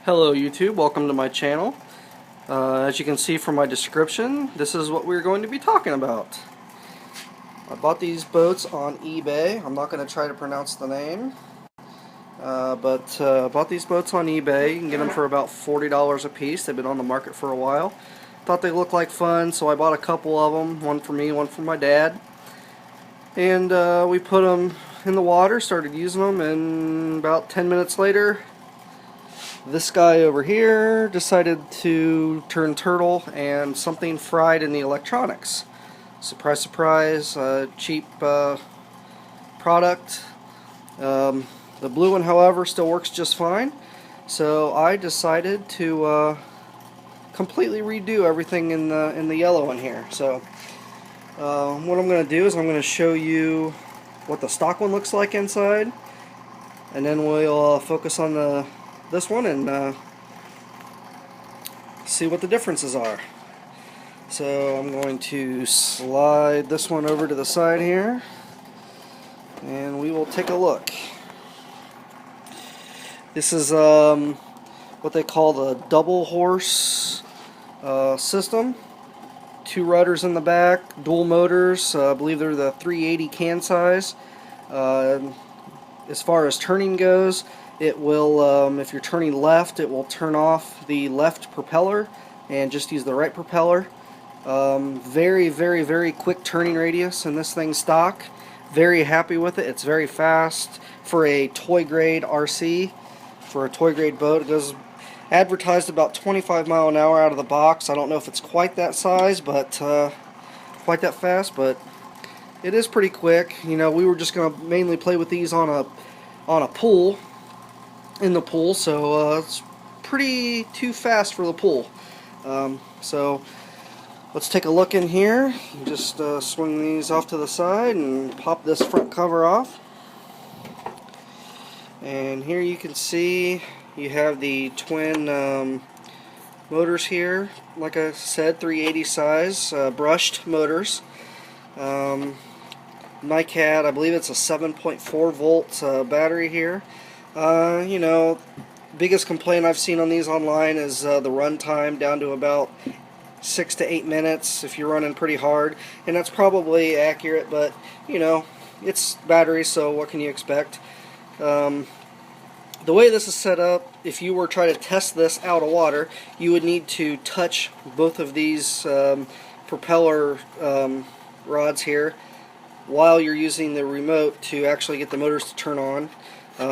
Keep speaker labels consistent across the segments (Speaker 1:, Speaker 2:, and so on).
Speaker 1: Hello YouTube, welcome to my channel. As you can see from my description, this is what we're going to be talking about. I bought these boats on eBay. I'm not going to try to pronounce the name. But bought these boats on eBay. You can get them for about $40 a piece. They've been on the market for a while. Thought they looked like fun, so I bought a couple of them. One for me, one for my dad. And we put them in the water, started using them, and about 10 minutes later, this guy over here decided to turn turtle and something fried in the electronics. Surprise, surprise, cheap product. The blue one, however, still works just fine. So I decided to completely redo everything in the yellow one here. So what I'm going to do is I'm going to show you what the stock one looks like inside, and then we'll focus on this one and see what the differences are. So I'm going to slide this one over to the side here, and we will take a look. This is what they call the double horse system. 2 rudders in the back, dual motors. I believe they're the 380 can size. As far as turning goes, it will, if you're turning left, it will turn off the left propeller and just use the right propeller. Very, very, very quick turning radius in this thing stock. Very happy with it. It's very fast for a toy grade RC, for a toy grade boat. It goes advertised about 25 miles an hour out of the box. I don't know if it's quite that size, but quite that fast, but it is pretty quick. You know, we were just going to mainly play with these on a pool, in the pool, so it's pretty too fast for the pool. So let's take a look in here. You just swing these off to the side and pop this front cover off. And here you can see you have the twin motors here. Like I said, 380 size, brushed motors. NiCad, I believe it's a 7.4 volt battery here. You know, biggest complaint I've seen on these online is the run time down to about 6 to 8 minutes if you're running pretty hard, and that's probably accurate, but you know, it's battery, so what can you expect? The way this is set up, if you were trying to test this out of water, you would need to touch both of these propeller rods here while you're using the remote to actually get the motors to turn on.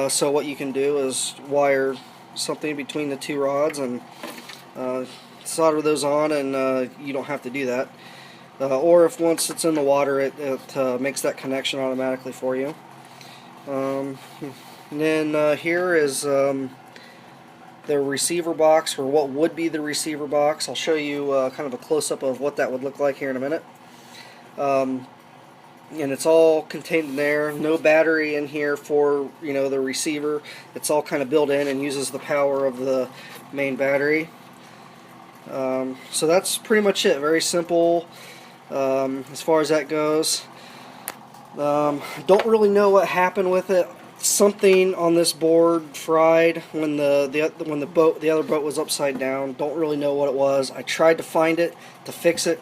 Speaker 1: So what you can do is wire something between the 2 rods and solder those on, and you don't have to do that. Or if once it's in the water, it makes that connection automatically for you. And then here is the receiver box, or what would be the receiver box. I'll show you kind of a close-up of what that would look like here in a minute. And it's all contained in there. No battery in here for, you know, the receiver. It's all kind of built in and uses the power of the main battery. So that's pretty much it. Very simple as far as that goes. Don't really know what happened with it. Something on this board fried when the other boat was upside down. Don't really know what it was. I tried to find it to fix it,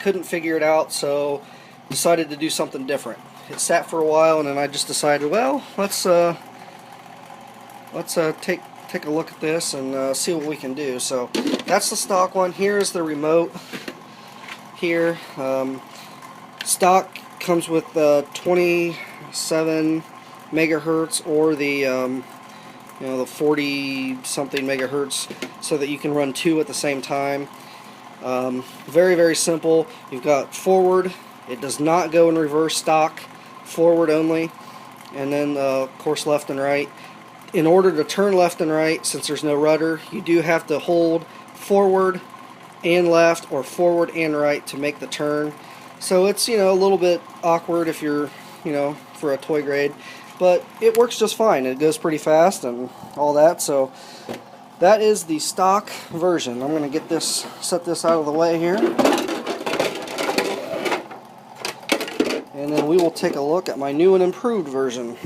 Speaker 1: couldn't figure it out, so decided to do something different. It sat for a while, and then I just decided, well, let's take a look at this and see what we can do. So that's the stock one. Here is the remote. Here, stock comes with 27 megahertz or the you know, the 40 something megahertz, so that you can run 2 at the same time. Very, very simple. You've got forward. It does not go in reverse stock, forward only, and then of course left and right. In order to turn left and right, since there's no rudder, you do have to hold forward and left, or forward and right, to make the turn. So it's, you know, a little bit awkward if you're, you know, for a toy grade, but it works just fine. It goes pretty fast and all that. So that is the stock version. I'm going to set this out of the way here, and then we will take a look at my new and improved version.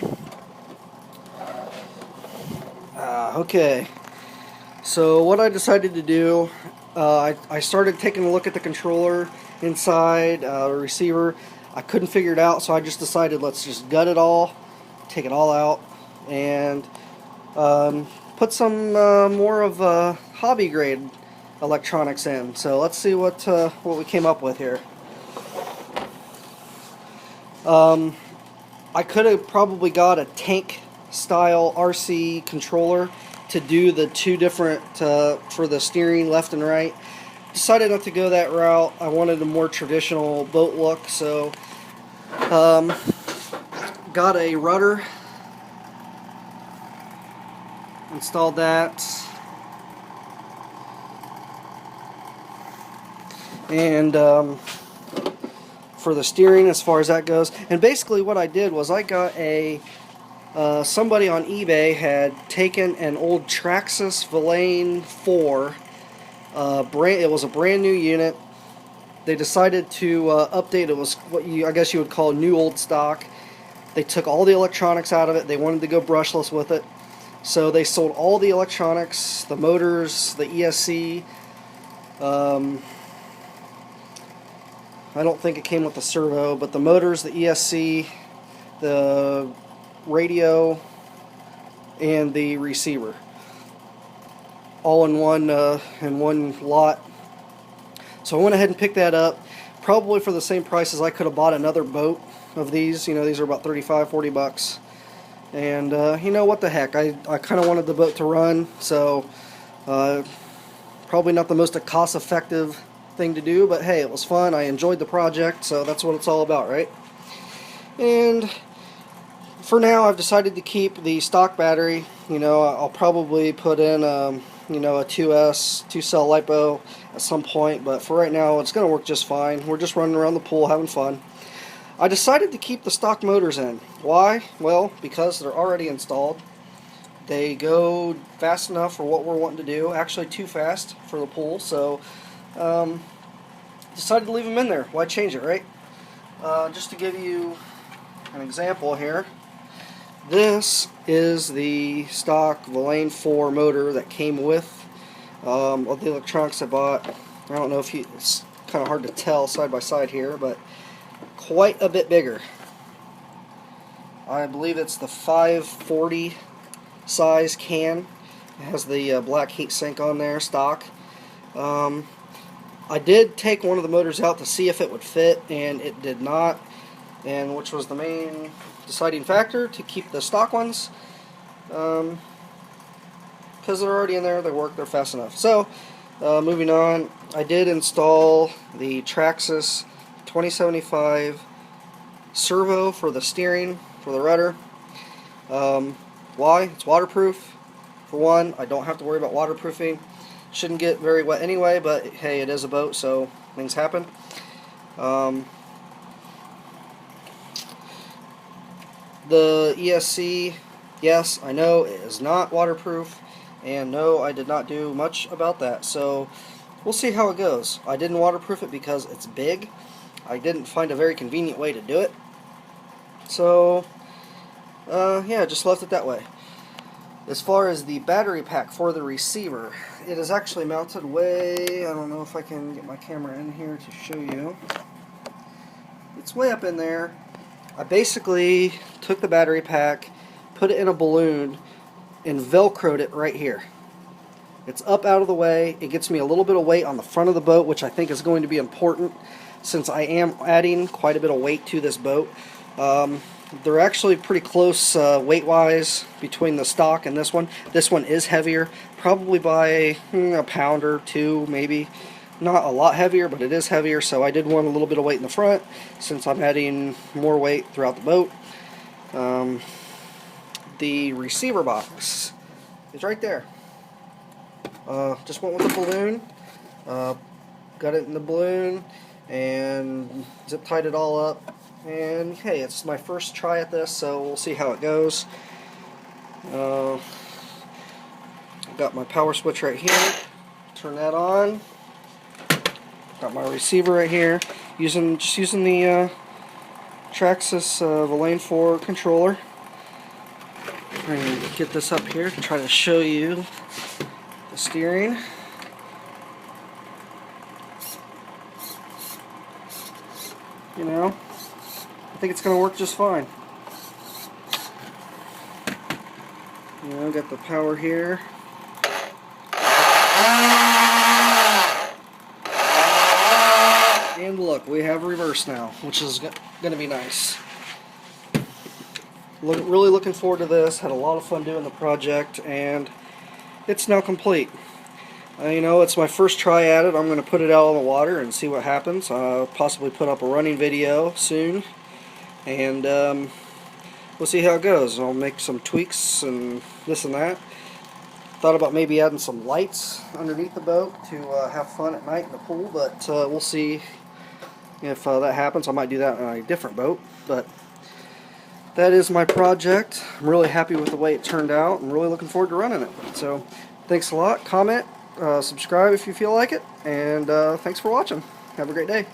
Speaker 1: Okay, So what I decided to do, I started taking a look at the controller inside, the receiver. I couldn't figure it out, so I just decided let's just gut it all, take it all out, and put some more of hobby grade electronics in. So let's see what we came up with here. I could have probably got a tank style RC controller to do the two different for the steering left and right. Decided not to go that route. I wanted a more traditional boat look, so got a rudder, installed that, and for the steering as far as that goes. And basically what I did was I got a somebody on eBay had taken an old Traxxas Villain IV. It was a brand new unit. They decided to update. It was what I guess you would call new old stock. They took all the electronics out of it. They wanted to go brushless with it. So they sold all the electronics, the motors, the ESC. I don't think it came with the servo, but the motors, the ESC, the radio, and the receiver, all in one lot. So I went ahead and picked that up, probably for the same price as I could have bought another boat of these. You know, these are about 35, 40 bucks. And you know, what the heck, I kind of wanted the boat to run, so probably not the most cost-effective thing to do, but hey, it was fun. I enjoyed the project, so that's what it's all about, right? And for now, I've decided to keep the stock battery. You know, I'll probably put in you know, a 2-cell LiPo at some point, but for right now, it's going to work just fine. We're just running around the pool having fun. I decided to keep the stock motors in. Why? Well, because they're already installed. They go fast enough for what we're wanting to do. Actually, too fast for the pool, so decided to leave them in there. Why change it, right? Just to give you an example here, this is the stock Villain IV motor that came with all the electronics I bought. I don't know if it's kind of hard to tell side by side here, but quite a bit bigger. I believe it's the 540 size can. It has the black heat sink on there, stock. I did take one of the motors out to see if it would fit, and it did not, and which was the main deciding factor to keep the stock ones, because they're already in there, they work, they're fast enough. So moving on, I did install the Traxxas 2075 servo for the steering, for the rudder. Why? It's waterproof. For one, I don't have to worry about waterproofing. Shouldn't get very wet anyway, but hey, it is a boat, so things happen. The ESC, yes, I know it is not waterproof, and no, I did not do much about that, so we'll see how it goes. I didn't waterproof it because it's big. I didn't find a very convenient way to do it, so yeah, just left it that way. As far as the battery pack for the receiver, it is actually mounted way, I don't know if I can get my camera in here to show you. It's way up in there. I basically took the battery pack, put it in a balloon, and velcroed it right here. It's up out of the way. It gets me a little bit of weight on the front of the boat, which I think is going to be important since I am adding quite a bit of weight to this boat. They're actually pretty close weight-wise between the stock and this one. This one is heavier, probably by a pound or two, maybe. Not a lot heavier, but it is heavier, so I did want a little bit of weight in the front since I'm adding more weight throughout the boat. The receiver box is right there. Just went with the balloon, got it in the balloon, and zip tied it all up. And hey, it's my first try at this, so we'll see how it goes. Got my power switch right here. Turn that on. Got my receiver right here. Just using the Traxxas Villain IV controller. Trying to get this up here to try to show you the the steering. You know, I think it's going to work just fine. You know, got the power here. And look, we have reverse now, which is going to be nice. Really looking forward to this. Had a lot of fun doing the project, and it's now complete. You know, it's my first try at it. I'm going to put it out on the water and see what happens. Possibly put up a running video soon, and we'll see how it goes. I'll make some tweaks and this and that. Thought about maybe adding some lights underneath the boat to have fun at night in the pool, but we'll see if that happens. I might do that on a different boat, but that is my project. I'm really happy with the way it turned out. I'm really looking forward to running it. So thanks a lot. Comment, subscribe if you feel like it, and thanks for watching. Have a great day.